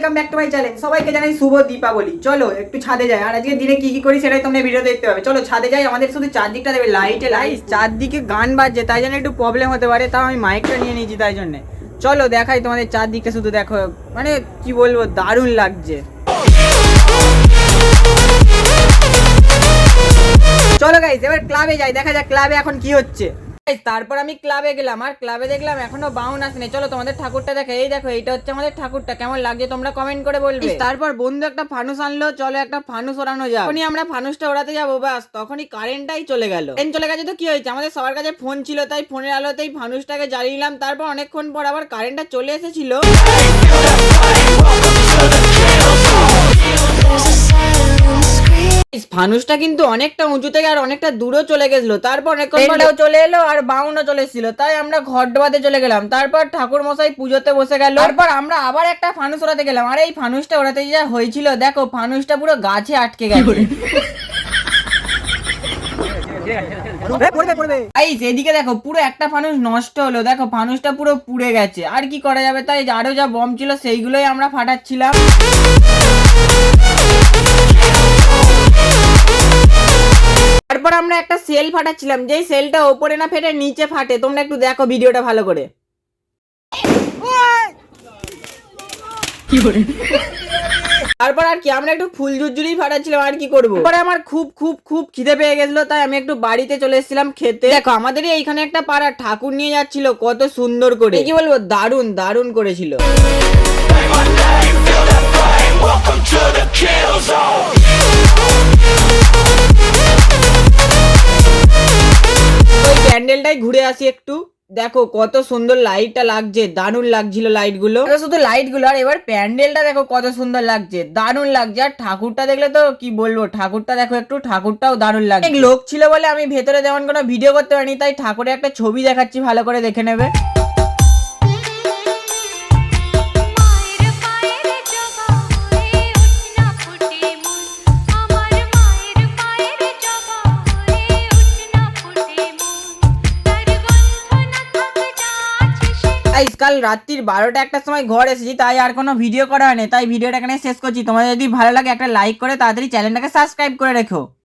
Welcome back to my channel. সবাইকে জানাই শুভ দীপাবলি। চলো একটু ছাদে যাই, আর আজকে দিনে কি কি করি সেটাই তোমরা ভিডিও দেখতে পাবে। চলো ছাদে যাই। আমাদের শুধু চারদিকটা দেবে লাইটে লাইট, চারদিকে গান বাজছে, তাই জন্য একটু প্রবলেম হতে পারে, তাও আমি মাইকটা নিয়ে নিয়েছি তাই জন্য। চলো দেখাই তোমাদের চারদিকটা, শুধু দেখো, মানে কি বলবো, দারুণ লাগছে। চলো গাইস এবার ক্লাবে যাই, দেখা যাক ক্লাবে এখন কি হচ্ছে। তারপর আমি ক্লাবে গেলাম, আর ক্লাবে দেখলাম এখনো বাউন আসেনি। চলো তোমাদের ঠাকুরটা দেখো, এই দেখো এইটা হচ্ছে আমাদের ঠাকুরটা। কেমন লাগছে তোমরা কমেন্ট করে বলবে। তারপর বন্ধু একটা ফানুস আনলো, চলো একটা ফানুস ওড়ানো যাক। যখনই আমরা ফানুসটা ওড়াতে যাবো বাস তখনই কারেন্টটাই চলে গেল। চলে গেছে তো কি হয়েছে, আমাদের সবার কাছে ফোন ছিল, তাই ফোনের আলোতেই ফানুসটাকে জ্বালিয়ে নিলাম। তারপর অনেকক্ষণ পর আবার কারেন্টটা চলে এসেছিল। ফানুসটা কিন্তু অনেকটা উঁচু থেকে আর অনেকটা দূরও চলে গেছিল। তারপর অনেকক্ষণ পরেও চলে এলো আর বাউনও চলে এসেছিল, তাই আমরা ঘর ডোবাতে চলে গেলাম। তারপর ঠাকুর মশাই পুজোতে বসে গেল। তারপর আমরা আবার একটা ফানুস ওড়াতে গেলাম, আর এই ফানুসটা ওড়াতে যা হয়েছিল দেখো, ফানুসটা পুরো গাছে আটকে গেছে। এদিকে দেখো পুরো একটা ফানুস নষ্ট হলো, দেখো ফানুসটা পুরো পুড়ে গেছে। আর কি করা যাবে, তাই আরো যা বম ছিল সেইগুলোই আমরা ফাটাচ্ছিলাম। তারপর আমরা একটা সেল ফাটাচ্ছিলাম, যেই সেলটা ওপরে না ফেটে নিচে ফাটে। তোমরা একটু দেখো ভিডিওটা ভালো করে। তারপর আর কি আমরা একটু ফুল ঝুরঝুরি ফাটাচ্ছিলাম, আর কি করবো। তারপরে আমার খুব খুব খুব খিদে পেয়ে গেছিল, তাই আমি একটু বাড়িতে চলে এসেছিলাম খেতে। দেখো আমাদের এইখানে একটা পাড়া ঠাকুর নিয়ে যাচ্ছিল, কত সুন্দর করে, কি বলবো, দারুণ দারুণ করেছিল। ওই প্যান্ডেলটাই ঘুরে আসি একটু। দেখো কত সুন্দর লাইটটা লাগছে, দারুণ লাগছিল লাইট গুলো, শুধু লাইট গুলো। আর এবার প্যান্ডেলটা দেখো কত সুন্দর লাগছে, দারুণ লাগছে। আর ঠাকুরটা দেখলে তো কি বলবো, ঠাকুরটা দেখো একটু, ঠাকুরটাও দারুণ লাগছে। অনেক লোক ছিল বলে আমি ভেতরে তেমন কোনো ভিডিও করতে পারিনি, তাই ঠাকুরের একটা ছবি দেখাচ্ছি, ভালো করে দেখে নেবে। কাল রাত্রির 12টা একটার সময় ঘর এসেছি, তাই আর কোনো ভিডিও করা হয়নি, তাই ভিডিওটা এখানে শেষ করছি। তোমাদের যদি ভালো লাগে একটা লাইক করে তাড়াতাড়ি চ্যানেলটাকে সাবস্ক্রাইব করে রেখো।